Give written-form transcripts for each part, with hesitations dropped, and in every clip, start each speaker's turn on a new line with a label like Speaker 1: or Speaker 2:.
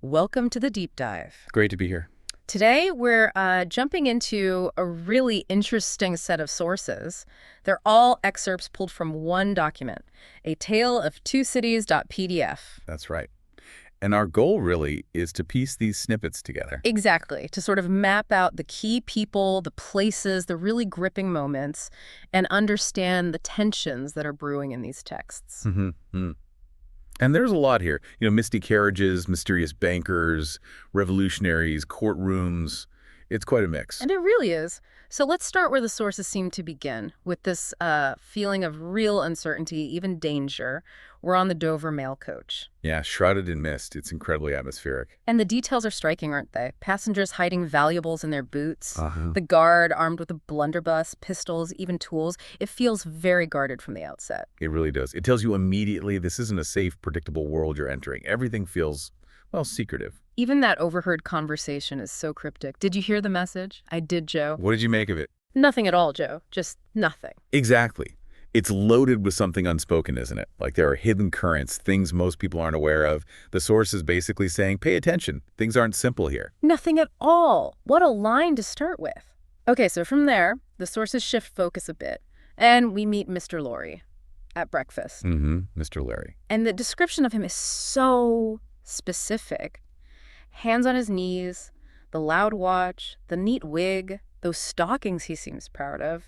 Speaker 1: Welcome to the deep dive.
Speaker 2: Great to be here.
Speaker 1: Today, we're jumping into a really interesting set of sources. They're all excerpts pulled from one document, A Tale of Two Cities.pdf.
Speaker 2: That's right. And our goal really is to piece these snippets together.
Speaker 1: Exactly, to sort of map out the key people, the places, the really gripping moments, and understand the tensions that are brewing in these texts.
Speaker 2: Mm-hmm. And there's a lot here. Misty carriages, mysterious bankers, revolutionaries, courtrooms. It's quite a mix.
Speaker 1: And it really is. So let's start where the sources seem to begin, with this feeling of real uncertainty, even danger. We're on the Dover mail coach.
Speaker 2: Yeah, shrouded in mist. It's incredibly atmospheric.
Speaker 1: And the details are striking, aren't they? Passengers hiding valuables in their boots,
Speaker 2: Uh-huh.
Speaker 1: the guard armed with a blunderbuss, pistols, even tools. It feels very guarded from the outset.
Speaker 2: It really does. It tells you immediately this isn't a safe, predictable world you're entering. Everything feels, well, secretive.
Speaker 1: Even that overheard conversation is so cryptic. Did you hear the message? I did, Joe.
Speaker 2: What did you make of it?
Speaker 1: Nothing at all, Joe. Just nothing.
Speaker 2: Exactly. It's loaded with something unspoken, isn't it? Like there are hidden currents, things most people aren't aware of. The source is basically saying, pay attention. Things aren't simple here.
Speaker 1: Nothing at all. What a line to start with. Okay, so from there, the sources shift focus a bit, and we meet Mr. Lorry at breakfast.
Speaker 2: Mr. Larry.
Speaker 1: And the description of him is so specific. Hands on his knees, the loud watch, the neat wig, those stockings he seems proud of.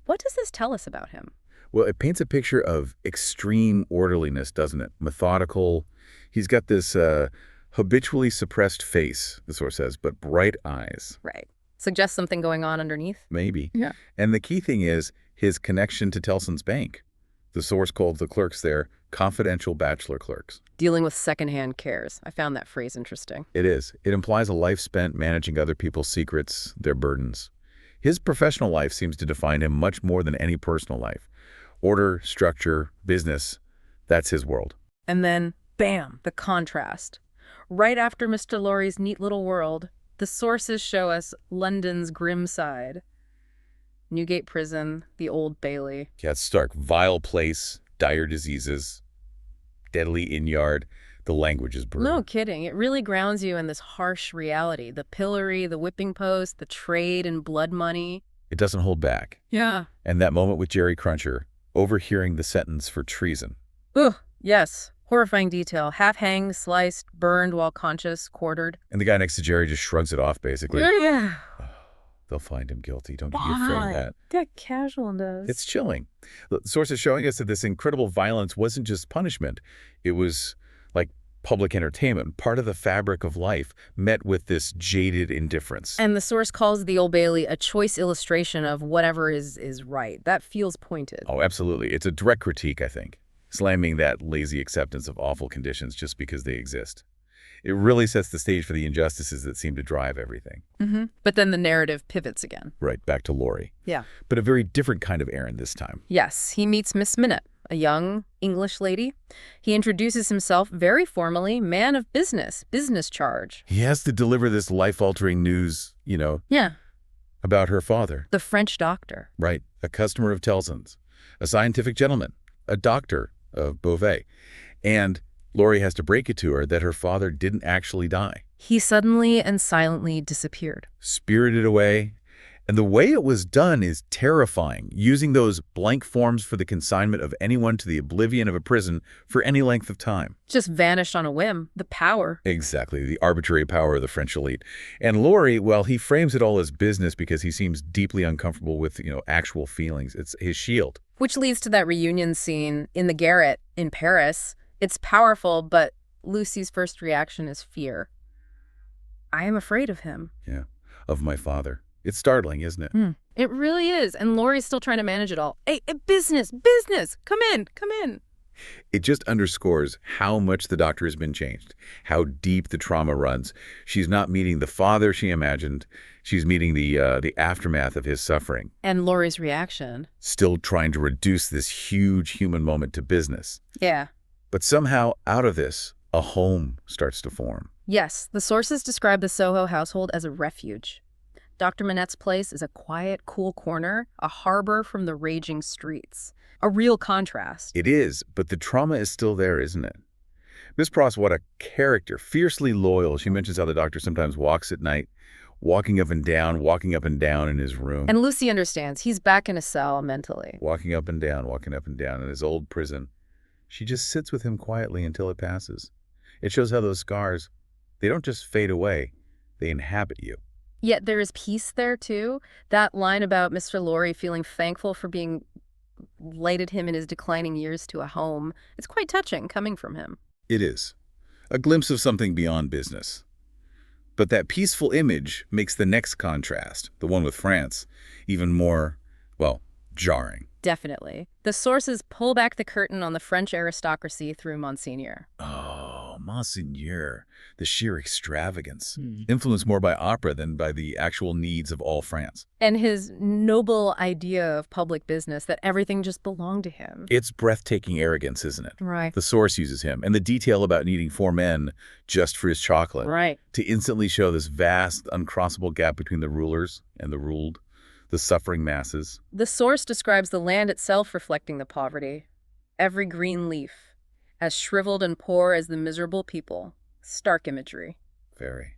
Speaker 1: What does this tell us about him?
Speaker 2: Well, it paints a picture of extreme orderliness, doesn't it? Methodical. He's got this habitually suppressed face, the source says, but bright eyes.
Speaker 1: Right. Suggests something going on underneath?
Speaker 2: Maybe.
Speaker 1: Yeah.
Speaker 2: And the key thing is his connection to Tellson's bank. The source called the clerks there confidential bachelor clerks.
Speaker 1: Dealing with secondhand cares. I found that phrase interesting.
Speaker 2: It is. It implies a life spent managing other people's secrets, their burdens. His professional life seems to define him much more than any personal life. Order, structure, business, that's his world.
Speaker 1: And then, bam, the contrast. Right after Mr. Lorry's neat little world, the sources show us London's grim side. Newgate Prison, the Old Bailey.
Speaker 2: Yeah, it's stark. Vile place, dire diseases, deadly inn-yard. The language is brutal.
Speaker 1: No kidding. It really grounds you in this harsh reality. The pillory, the whipping post, the trade in blood money.
Speaker 2: It doesn't hold back.
Speaker 1: Yeah.
Speaker 2: And that moment with Jerry Cruncher, overhearing the sentence for treason.
Speaker 1: Ugh, yes. Horrifying detail. Half hanged, sliced, burned while conscious, quartered.
Speaker 2: And the guy next to Jerry just shrugs it off, basically.
Speaker 1: Yeah.
Speaker 2: They'll find him guilty. Don't you be afraid of that.
Speaker 1: That casual does.
Speaker 2: It's chilling. The source is showing us that this incredible violence wasn't just punishment. It was like public entertainment, part of the fabric of life, met with this jaded indifference.
Speaker 1: And the source calls the Old Bailey a choice illustration of whatever is right. That feels pointed.
Speaker 2: Oh, absolutely. It's a direct critique, I think, slamming that lazy acceptance of awful conditions just because they exist. It really sets the stage for the injustices that seem to drive everything.
Speaker 1: But then the narrative pivots again.
Speaker 2: Right, back to Lorry.
Speaker 1: Yeah.
Speaker 2: But a very different kind of errand this time.
Speaker 1: Yes, he meets Miss Minute, a young English lady. He introduces himself very formally, man of business, business charge.
Speaker 2: He has to deliver this life-altering news,
Speaker 1: Yeah.
Speaker 2: about her father.
Speaker 1: The French doctor.
Speaker 2: Right, a customer of Tellson's, a scientific gentleman, a doctor of Beauvais. And Lorry has to break it to her that her father didn't actually die.
Speaker 1: He suddenly and silently disappeared.
Speaker 2: Spirited away. And the way it was done is terrifying, using those blank forms for the consignment of anyone to the oblivion of a prison for any length of time.
Speaker 1: Just vanished on a whim. The power.
Speaker 2: Exactly, the arbitrary power of the French elite. And Lorry, well, he frames it all as business because he seems deeply uncomfortable with, actual feelings. It's his shield.
Speaker 1: Which leads to that reunion scene in the garret in Paris. It's powerful, but Lucy's first reaction is fear. I am afraid of him.
Speaker 2: Yeah, of my father. It's startling, isn't it?
Speaker 1: It really is. And Laurie's still trying to manage it all. Hey, business, come in.
Speaker 2: It just underscores how much the doctor has been changed, how deep the trauma runs. She's not meeting the father she imagined. She's meeting the aftermath of his suffering.
Speaker 1: And Laurie's reaction.
Speaker 2: Still trying to reduce this huge human moment to business.
Speaker 1: Yeah.
Speaker 2: But somehow, out of this, a home starts to form.
Speaker 1: Yes, the sources describe the Soho household as a refuge. Dr. Manette's place is a quiet, cool corner, a harbor from the raging streets. A real contrast.
Speaker 2: It is, but the trauma is still there, isn't it? Miss Pross, what a character. Fiercely loyal. She mentions how the doctor sometimes walks at night, walking walking up and down in his room.
Speaker 1: And Lucy understands. He's back in a cell mentally.
Speaker 2: Walking up and down in his old prison. She just sits with him quietly until it passes. It shows how those scars, they don't just fade away, they inhabit you.
Speaker 1: Yet there is peace there, too. That line about Mr. Lorry feeling thankful for being lighted him in his declining years to a home, it's quite touching coming from him.
Speaker 2: It is. A glimpse of something beyond business. But that peaceful image makes the next contrast, the one with France, even more, well, jarring.
Speaker 1: Definitely. The sources pull back the curtain on the French aristocracy through Monseigneur.
Speaker 2: Oh, Monseigneur, the sheer extravagance. Influenced more by opera than by the actual needs of all France.
Speaker 1: And his noble idea of public business, that everything just belonged to him.
Speaker 2: It's breathtaking arrogance, isn't it?
Speaker 1: Right.
Speaker 2: The source uses him, and the detail about needing 4 men just for his chocolate.
Speaker 1: Right.
Speaker 2: To instantly show this vast, uncrossable gap between the rulers and the ruled, the suffering masses.
Speaker 1: The source describes the land itself reflecting the poverty. Every green leaf, as shriveled and poor as the miserable people. Stark imagery.
Speaker 2: Very.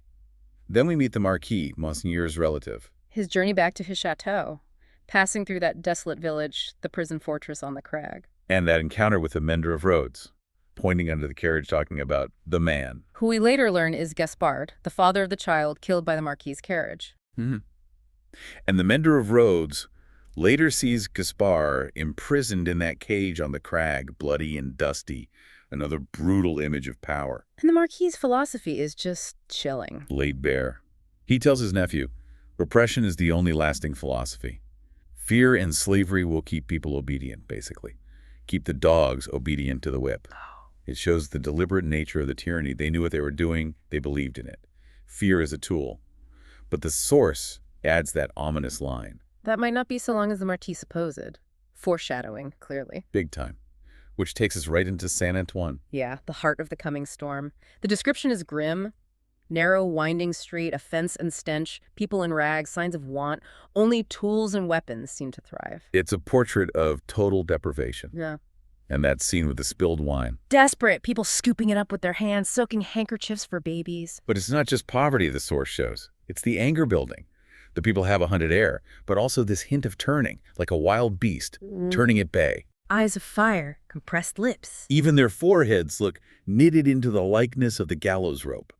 Speaker 2: Then we meet the Marquis, Monseigneur's relative.
Speaker 1: His journey back to his chateau, passing through that desolate village, the prison fortress on the crag.
Speaker 2: And that encounter with the mender of roads, pointing under the carriage talking about the man.
Speaker 1: Who we later learn is Gaspard, the father of the child killed by the Marquis's carriage.
Speaker 2: And the mender of roads later sees Gaspard imprisoned in that cage on the crag, bloody and dusty, another brutal image of power.
Speaker 1: And the Marquis's philosophy is just chilling.
Speaker 2: Laid bare. He tells his nephew, repression is the only lasting philosophy. Fear and slavery will keep people obedient, basically. Keep the dogs obedient to the whip. It shows the deliberate nature of the tyranny. They knew what they were doing. They believed in it. Fear is a tool. But the source adds that ominous line.
Speaker 1: That might not be so long as the Marquis supposed. Foreshadowing, clearly.
Speaker 2: Big time. Which takes us right into Saint Antoine.
Speaker 1: Yeah, the heart of the coming storm. The description is grim. Narrow, winding street, a fence and stench, people in rags, signs of want. Only tools and weapons seem to thrive.
Speaker 2: It's a portrait of total deprivation.
Speaker 1: Yeah.
Speaker 2: And that scene with the spilled wine.
Speaker 1: Desperate, people scooping it up with their hands, soaking handkerchiefs for babies.
Speaker 2: But it's not just poverty the source shows. It's the anger building. The people have a hunted air, but also this hint of turning, like a wild beast, turning at bay.
Speaker 1: Eyes of fire, compressed lips.
Speaker 2: Even their foreheads look knitted into the likeness of the gallows rope.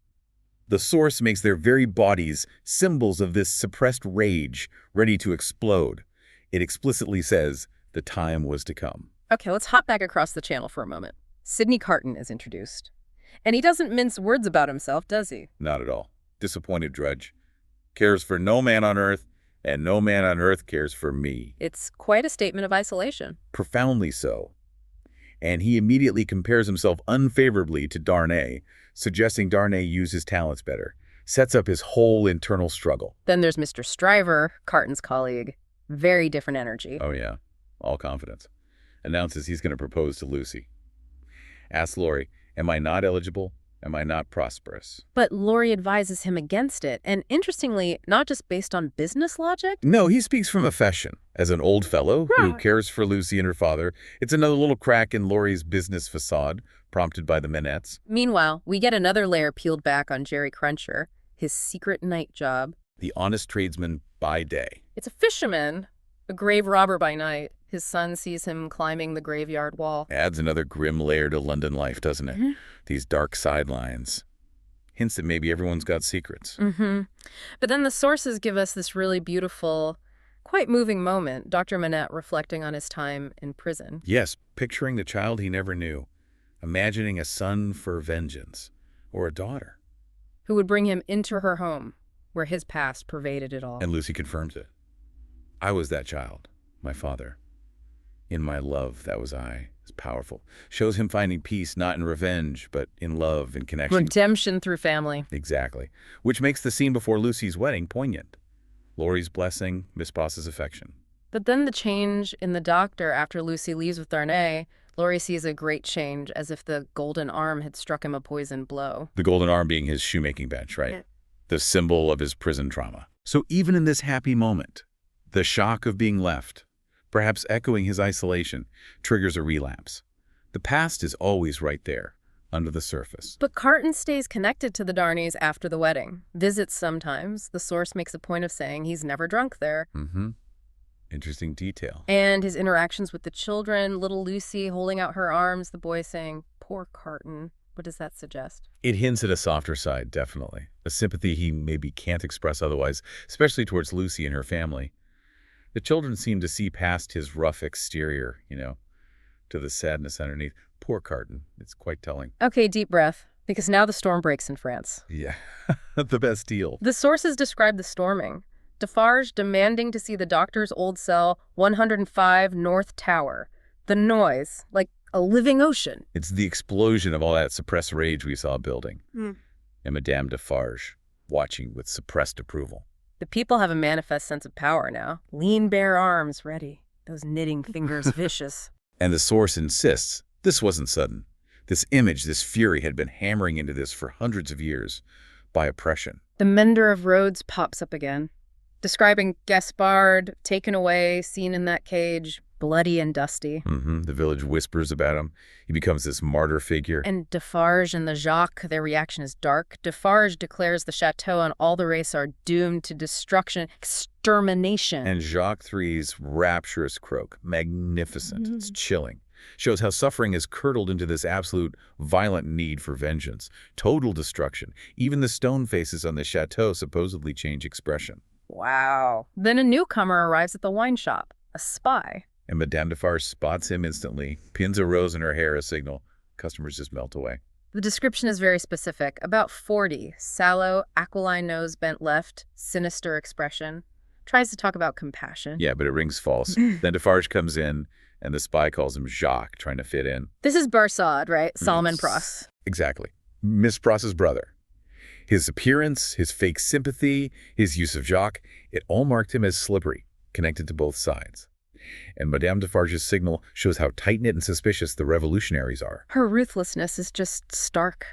Speaker 2: The source makes their very bodies symbols of this suppressed rage, ready to explode. It explicitly says the time was to come.
Speaker 1: Okay, let's hop back across the channel for a moment. Sidney Carton is introduced. And he doesn't mince words about himself, does he?
Speaker 2: Not at all. Disappointed drudge. Cares for no man on earth, and no man on earth cares for me.
Speaker 1: It's quite a statement of isolation.
Speaker 2: Profoundly so. And he immediately compares himself unfavorably to Darnay, suggesting Darnay use his talents better. Sets up his whole internal struggle.
Speaker 1: Then there's Mr. Stryver, Carton's colleague. Very different energy.
Speaker 2: Oh yeah, all confidence. Announces he's going to propose to Lucy. Asks Laurie, am I not eligible? Am I not prosperous?
Speaker 1: But Laurie advises him against it, and interestingly, not just based on business logic.
Speaker 2: No, he speaks from affection. As an old fellow who cares for Lucy and her father, it's another little crack in Laurie's business facade, prompted by the Manettes.
Speaker 1: Meanwhile, we get another layer peeled back on Jerry Cruncher, his secret night job.
Speaker 2: The honest tradesman by day.
Speaker 1: It's a fisherman, a grave robber by night. His son sees him climbing the graveyard wall.
Speaker 2: Adds another grim layer to London life, doesn't it? These dark sidelines. Hints that maybe everyone's got secrets.
Speaker 1: But then the sources give us this really beautiful, quite moving moment, Dr. Manette reflecting on his time in prison.
Speaker 2: Yes, picturing the child he never knew, imagining a son for vengeance, or a daughter.
Speaker 1: Who would bring him into her home, where his past pervaded it all.
Speaker 2: And Lucy confirms it. I was that child, my father. In my love, that was I. It's powerful. Shows him finding peace not in revenge, but in love and connection.
Speaker 1: Redemption through family.
Speaker 2: Exactly. Which makes the scene before Lucy's wedding poignant. Laurie's blessing, Miss Boss's affection.
Speaker 1: But then the change in the doctor after Lucy leaves with Darnay, Laurie sees a great change, as if the golden arm had struck him a poisoned blow.
Speaker 2: The golden arm being his shoemaking bench, right? Yeah. The symbol of his prison trauma. So even in this happy moment, the shock of being left, perhaps echoing his isolation, triggers a relapse. The past is always right there, under the surface.
Speaker 1: But Carton stays connected to the Darnays after the wedding. Visits sometimes. The source makes a point of saying he's never drunk there.
Speaker 2: Interesting detail.
Speaker 1: And his interactions with the children, little Lucy holding out her arms, the boy saying, "Poor Carton." What does that suggest?
Speaker 2: It hints at a softer side, definitely. A sympathy he maybe can't express otherwise, especially towards Lucy and her family. The children seem to see past his rough exterior, to the sadness underneath. Poor Carton. It's quite telling.
Speaker 1: Okay, deep breath, because now the storm breaks in France.
Speaker 2: Yeah, the Bastille.
Speaker 1: The sources describe the storming. Defarge demanding to see the doctor's old cell, 105 North Tower. The noise, like a living ocean.
Speaker 2: It's the explosion of all that suppressed rage we saw building. And Madame Defarge watching with suppressed approval.
Speaker 1: The people have a manifest sense of power now. Lean, bare arms ready. Those knitting fingers vicious.
Speaker 2: And the source insists this wasn't sudden. This image, this fury had been hammering into this for hundreds of years by oppression.
Speaker 1: The mender of roads pops up again, describing Gaspard, taken away, seen in that cage, bloody and dusty.
Speaker 2: The village whispers about him. He becomes this martyr figure.
Speaker 1: And Defarge and the Jacques, their reaction is dark. Defarge declares the chateau and all the race are doomed to destruction, extermination.
Speaker 2: And Jacques III's rapturous croak, magnificent, it's chilling, shows how suffering is curdled into this absolute violent need for vengeance, total destruction. Even the stone faces on the chateau supposedly change expression.
Speaker 1: Wow. Then a newcomer arrives at the wine shop, a spy.
Speaker 2: And Madame Defarge spots him instantly, pins a rose in her hair, a signal. Customers just melt away.
Speaker 1: The description is very specific. About 40, sallow, aquiline nose bent left, sinister expression. Tries to talk about compassion.
Speaker 2: Yeah, but it rings false. Then Defarge comes in, and the spy calls him Jacques, trying to fit in.
Speaker 1: This is Barsad, right? Solomon Pross.
Speaker 2: Exactly. Miss Pross's brother. His appearance, his fake sympathy, his use of Jacques, it all marked him as slippery, connected to both sides. And Madame Defarge's signal shows how tight-knit and suspicious the revolutionaries are.
Speaker 1: Her ruthlessness is just stark.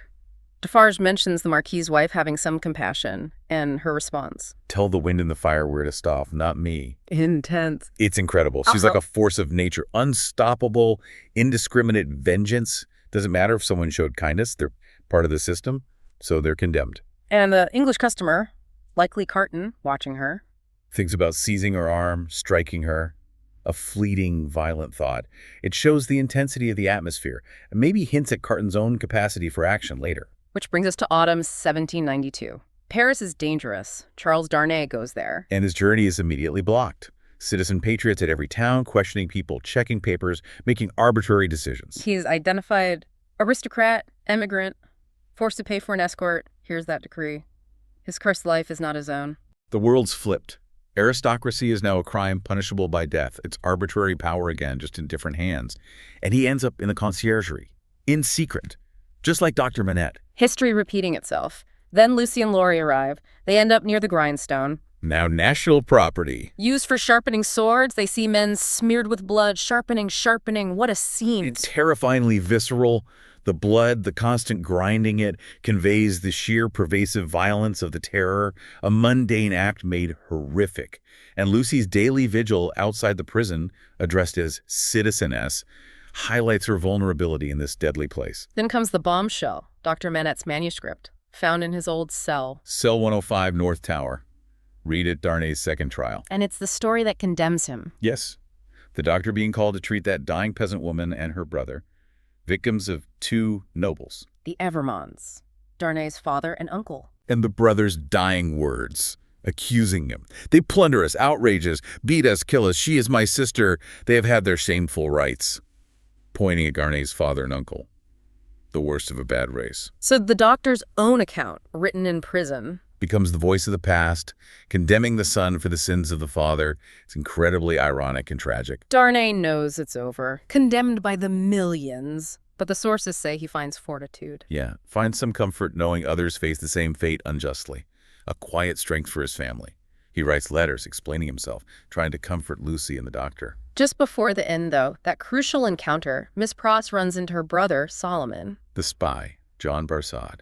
Speaker 1: Defarge mentions the Marquis's wife having some compassion, and her response.
Speaker 2: Tell the wind and the fire where to stop, not me.
Speaker 1: Intense.
Speaker 2: It's incredible. She's like a force of nature, unstoppable, indiscriminate vengeance. Doesn't matter if someone showed kindness, they're part of the system, so they're condemned.
Speaker 1: And the English customer, likely Carton, watching her.
Speaker 2: Thinks about seizing her arm, striking her. A fleeting, violent thought. It shows the intensity of the atmosphere, and maybe hints at Carton's own capacity for action later.
Speaker 1: Which brings us to autumn 1792. Paris is dangerous. Charles Darnay goes there.
Speaker 2: And his journey is immediately blocked. Citizen patriots at every town, questioning people, checking papers, making arbitrary decisions.
Speaker 1: He's identified aristocrat, emigrant, forced to pay for an escort. Here's that decree. His cursed life is not his own.
Speaker 2: The world's flipped. Aristocracy is now a crime punishable by death. It's arbitrary power again, just in different hands. And he ends up in the conciergerie, in secret, just like Dr. Manette.
Speaker 1: History repeating itself. Then Lucy and Laurie arrive. They end up near the grindstone.
Speaker 2: Now national property.
Speaker 1: Used for sharpening swords, they see men smeared with blood, sharpening. What a scene.
Speaker 2: It's terrifyingly visceral. The blood, the constant grinding it, conveys the sheer pervasive violence of the terror, a mundane act made horrific. And Lucy's daily vigil outside the prison, addressed as Citizeness, highlights her vulnerability in this deadly place.
Speaker 1: Then comes the bombshell, Dr. Manette's manuscript, found in his old cell.
Speaker 2: Cell 105 North Tower. Read at Darnay's second trial.
Speaker 1: And it's the story that condemns him.
Speaker 2: Yes. The doctor being called to treat that dying peasant woman and her brother, victims of two nobles.
Speaker 1: The Evermonds, Darnay's father and uncle.
Speaker 2: And the brother's dying words, accusing him. They plunder us, outrage us, beat us, kill us. She is my sister. They have had their shameful rights. Pointing at Darnay's father and uncle. The worst of a bad race.
Speaker 1: So the doctor's own account, written in prison,
Speaker 2: becomes the voice of the past, condemning the son for the sins of the father. It's incredibly ironic and tragic.
Speaker 1: Darnay knows it's over, condemned by the millions, but the sources say he finds fortitude.
Speaker 2: Yeah, finds some comfort knowing others face the same fate unjustly. A quiet strength for his family. He writes letters explaining himself, trying to comfort Lucy and the doctor.
Speaker 1: Just before the end, though, that crucial encounter, Miss Pross runs into her brother, Solomon.
Speaker 2: The spy, John Barsad.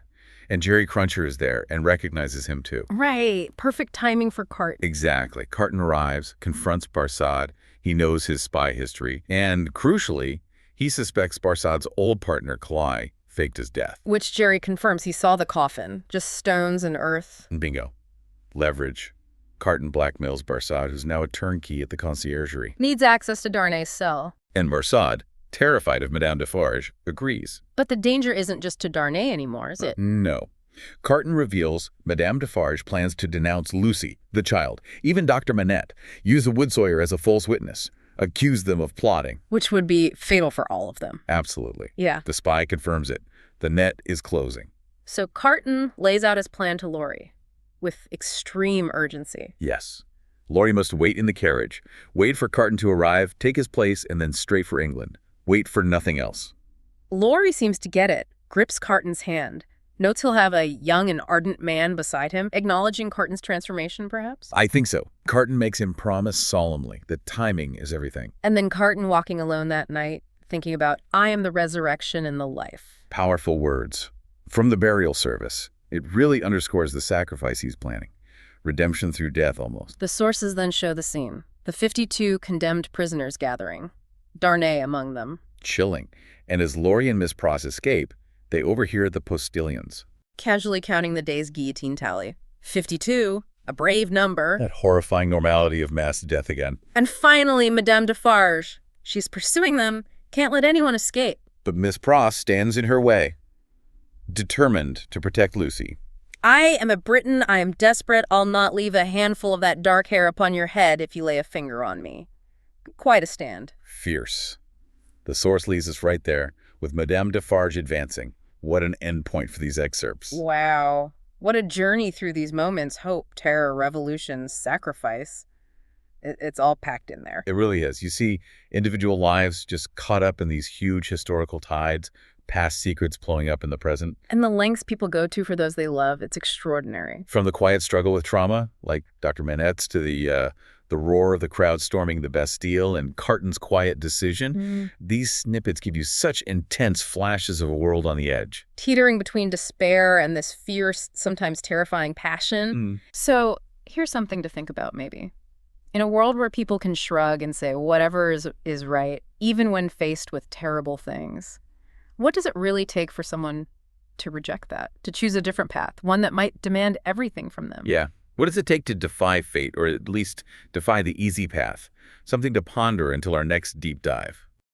Speaker 2: And Jerry Cruncher is there and recognizes him too.
Speaker 1: Right. Perfect timing for Carton.
Speaker 2: Exactly. Carton arrives, confronts Barsad. He knows his spy history. And crucially, he suspects Barsad's old partner, Clay, faked his death.
Speaker 1: Which Jerry confirms he saw the coffin, just stones and earth.
Speaker 2: And bingo. Leverage. Carton blackmails Barsad, who's now a turnkey at the conciergerie.
Speaker 1: Needs access to Darnay's cell.
Speaker 2: And Barsad, terrified of Madame Defarge, agrees.
Speaker 1: But the danger isn't just to Darnay anymore, is it?
Speaker 2: No. Carton reveals Madame Defarge plans to denounce Lucy, the child, even Dr. Manette, use a wood sawyer as a false witness, accuse them of plotting.
Speaker 1: Which would be fatal for all of them.
Speaker 2: Absolutely.
Speaker 1: Yeah.
Speaker 2: The spy confirms it. The net is closing.
Speaker 1: So Carton lays out his plan to Laurie with extreme urgency.
Speaker 2: Yes. Laurie must wait in the carriage, wait for Carton to arrive, take his place, and then straight for England. Wait for nothing else.
Speaker 1: Laurie seems to get it, grips Carton's hand. Notes he'll have a young and ardent man beside him, acknowledging Carton's transformation, perhaps?
Speaker 2: I think so. Carton makes him promise solemnly that timing is everything.
Speaker 1: And then Carton walking alone that night, thinking about, I am the resurrection and the life.
Speaker 2: Powerful words. From the burial service, it really underscores the sacrifice he's planning. Redemption through death, almost.
Speaker 1: The sources then show the scene. The 52 condemned prisoners gathering. Darnay among them.
Speaker 2: Chilling. And as Laurie and Miss Pross escape, they overhear the postilions.
Speaker 1: Casually counting the day's guillotine tally. 52, a brave number.
Speaker 2: That horrifying normality of mass death again.
Speaker 1: And finally, Madame Defarge. She's pursuing them, can't let anyone escape.
Speaker 2: But Miss Pross stands in her way, determined to protect Lucy.
Speaker 1: I am a Briton, I am desperate, I'll not leave a handful of that dark hair upon your head if you lay a finger on me. Quite a stand.
Speaker 2: Fierce. The source leads us right there, with Madame Defarge advancing. What an endpoint for these excerpts.
Speaker 1: Wow. What a journey through these moments. Hope, terror, revolution, sacrifice. It's all packed in there.
Speaker 2: It really is. You see individual lives just caught up in these huge historical tides, past secrets blowing up in the present.
Speaker 1: And the lengths people go to for those they love, it's extraordinary.
Speaker 2: From the quiet struggle with trauma, like Dr. Manette's, to the roar of the crowd storming the Bastille and Carton's quiet decision, these snippets give you such intense flashes of a world on the edge.
Speaker 1: Teetering between despair and this fierce, sometimes terrifying passion. So here's something to think about, maybe. In a world where people can shrug and say whatever is right, even when faced with terrible things, what does it really take for someone to reject that, to choose a different path, one that might demand everything from them?
Speaker 2: Yeah. What does it take to defy fate, or at least defy the easy path? Something to ponder until our next deep dive.